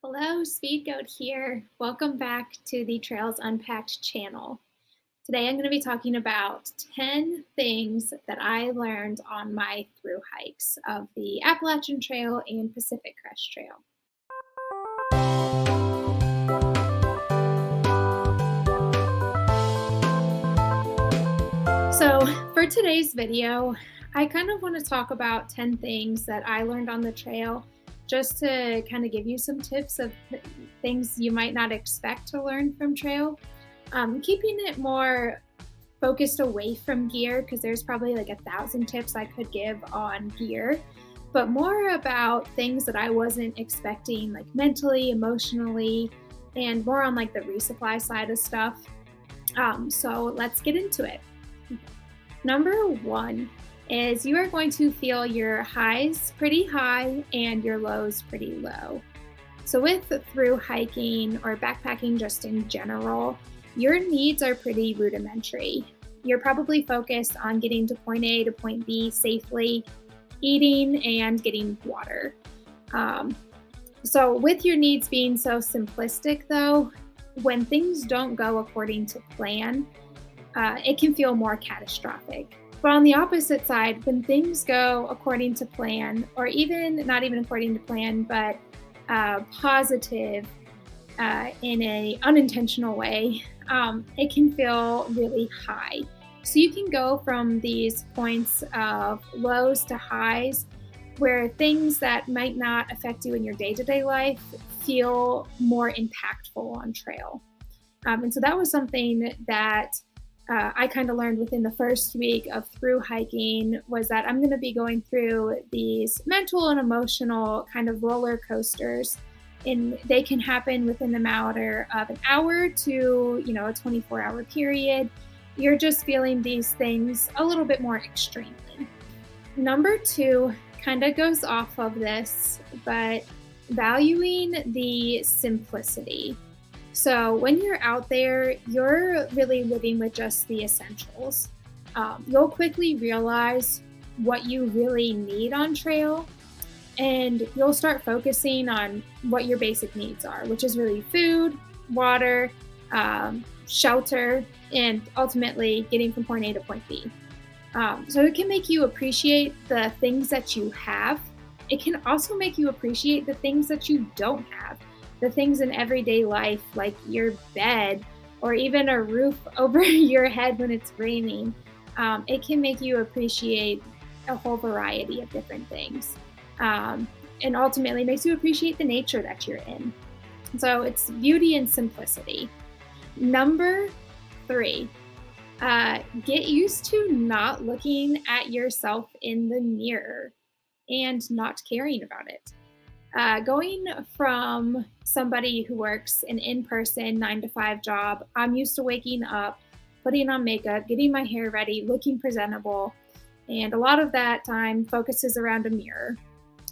Hello, Speed Goat here. Welcome back to the Trails Unpacked channel. Today I'm going to be talking about 10 things that I learned on my thru hikes of the Appalachian Trail and Pacific Crest Trail. So, for today's video, I kind of want to talk about 10 things that I learned on the trail just to kind of give you some tips of things you might not expect to learn from trail. Keeping it more focused away from gear because there's probably like 1,000 tips I could give on gear, but more about things that I wasn't expecting, like mentally, emotionally, and more on like the resupply side of stuff. So let's get into it. Number one is you are going to feel your highs pretty high and your lows pretty low. So with through hiking or backpacking just in general, your needs are pretty rudimentary. You're probably focused on getting to point A to point B safely, eating, and getting water. So with your needs being so simplistic though, when things don't go according to plan, it can feel more catastrophic. But on the opposite side, when things go according to plan, or even not even according to plan, but positive in an unintentional way, it can feel really high. So you can go from these points of lows to highs where things that might not affect you in your day-to-day life feel more impactful on trail. And so that was something that I kind of learned within the first week of through hiking was that I'm going to be going through these mental and emotional kind of roller coasters, and they can happen within a matter of an hour to a 24-hour period. You're just feeling these things a little bit more extremely. Number two kind of goes off of this, but valuing the simplicity. So when you're out there, you're really living with just the essentials. You'll quickly realize what you really need on trail, and you'll start focusing on what your basic needs are, which is really food, water, shelter, and ultimately getting from point A to point B. So it can make you appreciate the things that you have. It can also make you appreciate the things that you don't have. The things in everyday life, like your bed or even a roof over your head when it's raining. It can make you appreciate a whole variety of different things. And ultimately makes you appreciate the nature that you're in. So it's beauty and simplicity. Number three, get used to not looking at yourself in the mirror and not caring about it. Going from somebody who works an in-person 9 to 5 job, I'm used to waking up, putting on makeup, getting my hair ready, looking presentable, and a lot of that time focuses around a mirror.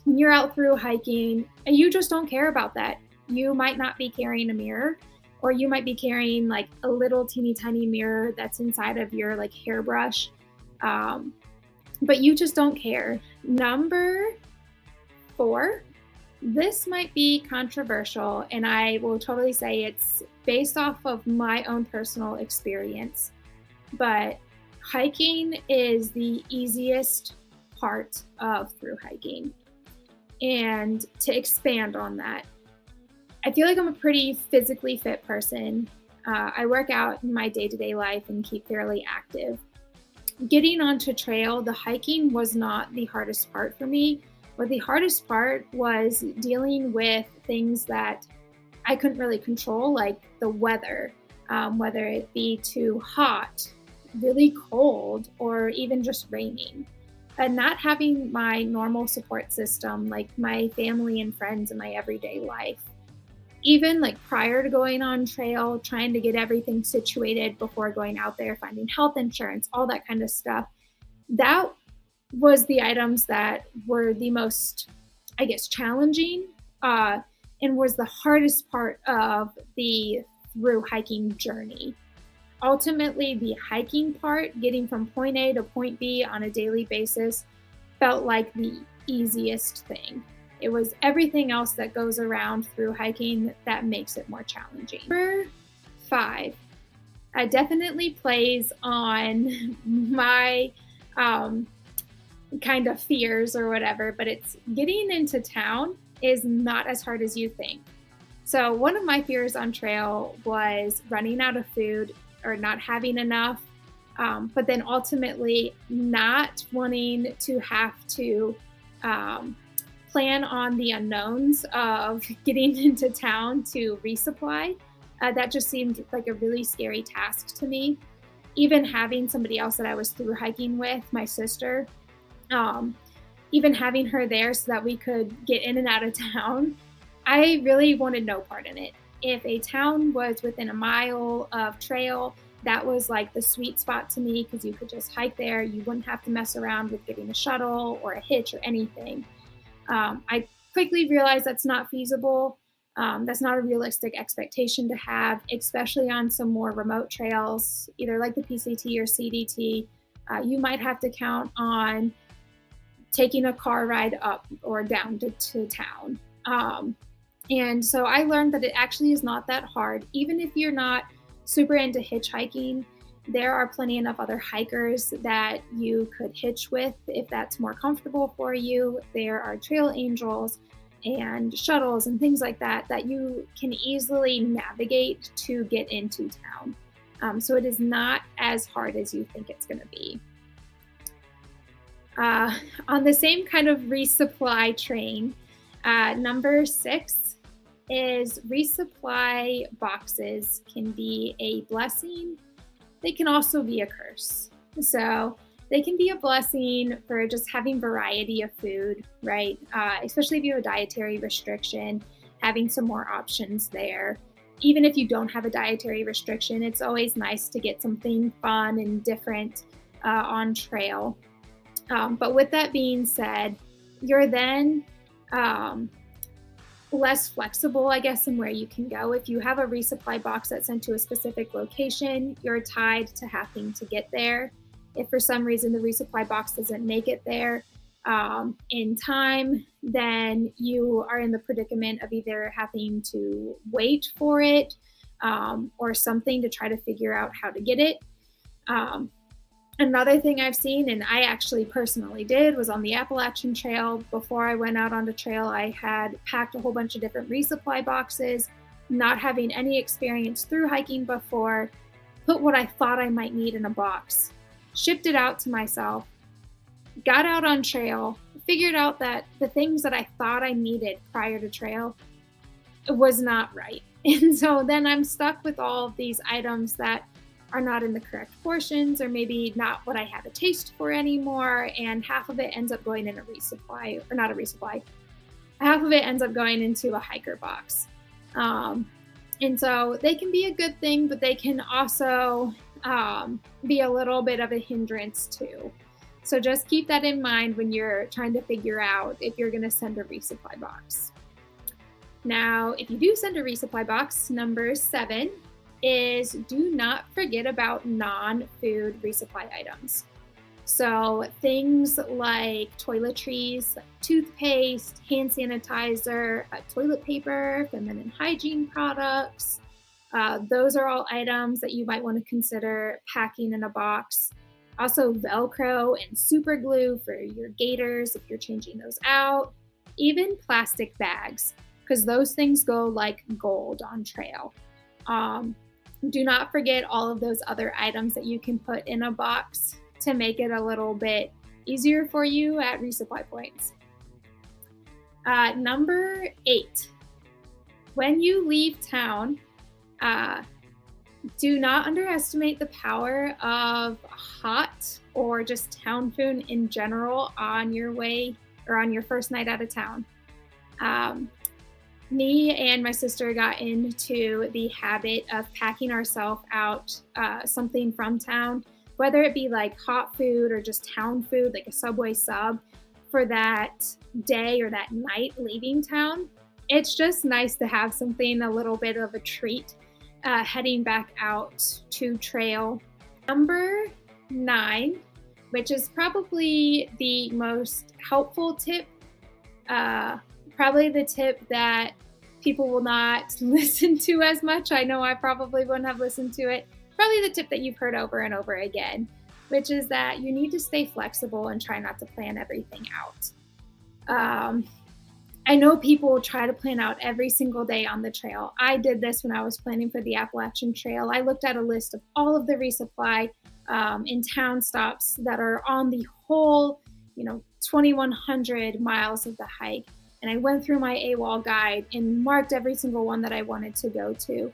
When you're out through hiking, you just don't care about that. You might not be carrying a mirror, or you might be carrying like a little teeny tiny mirror that's inside of your like hairbrush, but you just don't care. Number four. This might be controversial, and I will totally say it's based off of my own personal experience, but hiking is the easiest part of through hiking. And to expand on that, I feel like I'm a pretty physically fit person. I work out in my day-to-day life and keep fairly active. Getting onto trail, the hiking was not the hardest part for me. But the hardest part was dealing with things that I couldn't really control, like the weather, whether it be too hot, really cold, or even just raining. And not having my normal support system, like my family and friends in my everyday life. Even like prior to going on trail, trying to get everything situated before going out there, finding health insurance, all that kind of stuff. That was the items that were the most, I guess, challenging and was the hardest part of the through hiking journey. Ultimately, the hiking part, getting from point A to point B on a daily basis, felt like the easiest thing. It was everything else that goes around through hiking that makes it more challenging. Number 5, definitely plays on my kind of fears or whatever, but it's getting into town is not as hard as you think. So one of my fears on trail was running out of food or not having enough, but then ultimately not wanting to have to plan on the unknowns of getting into town to resupply. That just seemed like a really scary task to me. Even having somebody else that I was through hiking with, my sister, even having her there so that we could get in and out of town, I really wanted no part in it. If a town was within a mile of trail, that was like the sweet spot to me because you could just hike there. You wouldn't have to mess around with getting a shuttle or a hitch or anything. I quickly realized that's not feasible. That's not a realistic expectation to have, especially on some more remote trails, either like the PCT or CDT. You might have to count on taking a car ride up or down to town. And so I learned that it actually is not that hard. Even if you're not super into hitchhiking, there are plenty enough other hikers that you could hitch with if that's more comfortable for you. There are trail angels and shuttles and things like that that you can easily navigate to get into town. So it is not as hard as you think it's going to be. On the same kind of resupply train, number 6 is resupply boxes can be a blessing. They can also be a curse. So they can be a blessing for just having variety of food, right? Especially if you have a dietary restriction, having some more options there. Even if you don't have a dietary restriction, it's always nice to get something fun and different on trail. But with that being said, you're then less flexible, I guess, in where you can go. If you have a resupply box that's sent to a specific location, you're tied to having to get there. If for some reason the resupply box doesn't make it there in time, then you are in the predicament of either having to wait for it or something to try to figure out how to get it. Another thing I've seen, and I actually personally did, was on the Appalachian Trail. Before I went out on the trail, I had packed a whole bunch of different resupply boxes, not having any experience through hiking before, put what I thought I might need in a box, shipped it out to myself, got out on trail, figured out that the things that I thought I needed prior to trail was not right. And so then I'm stuck with all of these items that are not in the correct portions or maybe not what I have a taste for anymore, and half of it ends up going in a resupply, or not a resupply, half of it ends up going into a hiker box. And so they can be a good thing, but they can also be a little bit of a hindrance too. So just keep that in mind when you're trying to figure out if you're going to send a resupply box. Now, if you do send a resupply box, number 7 is do not forget about non-food resupply items. So things like toiletries, like toothpaste, hand sanitizer, toilet paper, feminine hygiene products. Those are all items that you might want to consider packing in a box. Also Velcro and super glue for your gaiters if you're changing those out. Even plastic bags, because those things go like gold on trail. Do not forget all of those other items that you can put in a box to make it a little bit easier for you at resupply points. Number 8, when you leave town, do not underestimate the power of hot or just town food in general on your way or on your first night out of town. Me and my sister got into the habit of packing ourselves out something from town, whether it be like hot food or just town food, like a Subway sub, for that day or that night leaving town. It's just nice to have something, a little bit of a treat heading back out to trail. Number 9, which is probably the most helpful tip Probably the tip that people will not listen to as much. I know I probably wouldn't have listened to it. Probably the tip that you've heard over and over again, which is that you need to stay flexible and try not to plan everything out. I know people try to plan out every single day on the trail. I did this when I was planning for the Appalachian Trail. I looked at a list of all of the resupply and town stops that are on the whole, 2,100 miles of the hike. And I went through my AWOL guide and marked every single one that I wanted to go to.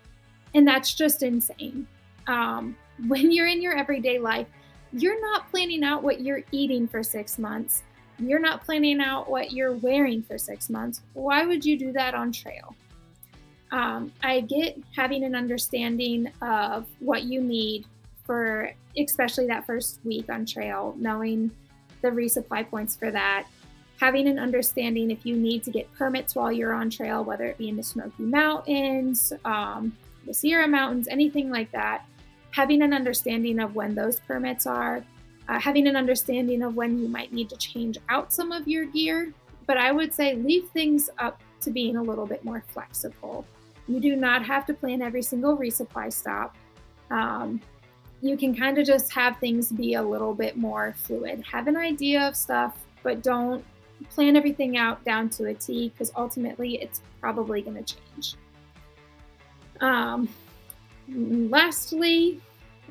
And that's just insane. When you're in your everyday life, you're not planning out what you're eating for 6 months. You're not planning out what you're wearing for 6 months. Why would you do that on trail? I get having an understanding of what you need for especially that first week on trail, knowing the resupply points for that, having an understanding if you need to get permits while you're on trail, whether it be in the Smoky Mountains, the Sierra Mountains, anything like that, having an understanding of when those permits are, having an understanding of when you might need to change out some of your gear. But I would say leave things up to being a little bit more flexible. You do not have to plan every single resupply stop. You can kind of just have things be a little bit more fluid. Have an idea of stuff, but don't plan everything out down to a T, because ultimately it's probably going to change. Lastly,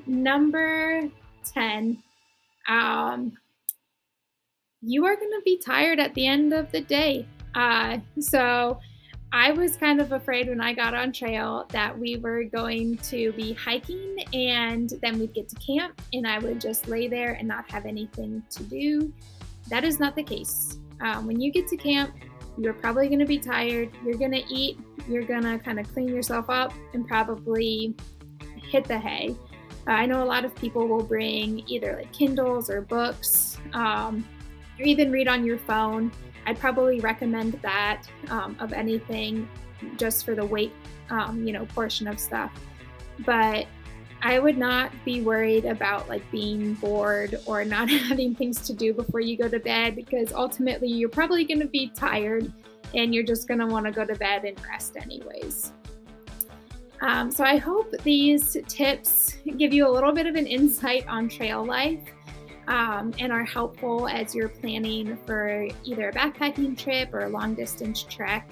number 10, you are going to be tired at the end of the day. So I was kind of afraid when I got on trail that we were going to be hiking and then we'd get to camp and I would just lay there and not have anything to do. That is not the case. When you get to camp, you're probably going to be tired. You're going to eat. You're going to kind of clean yourself up and probably hit the hay. I know a lot of people will bring either like Kindles or books, or even read on your phone. I'd probably recommend that of anything, just for the weight, portion of stuff. But I would not be worried about like being bored or not having things to do before you go to bed, because ultimately you're probably going to be tired and you're just going to want to go to bed and rest anyways. So I hope these tips give you a little bit of an insight on trail life, and are helpful as you're planning for either a backpacking trip or a long distance trek.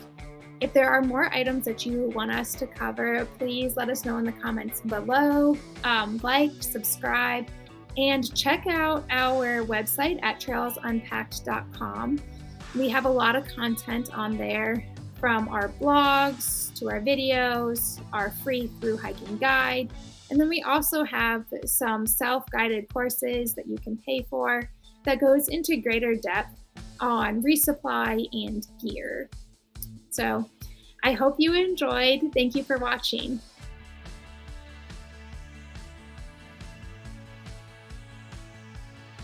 If there are more items that you want us to cover, please let us know in the comments below. Like, subscribe, and check out our website at trailsunpacked.com. We have a lot of content on there, from our blogs to our videos, our free thru hiking guide. And then we also have some self-guided courses that you can pay for that goes into greater depth on resupply and gear. So I hope you enjoyed. Thank you for watching.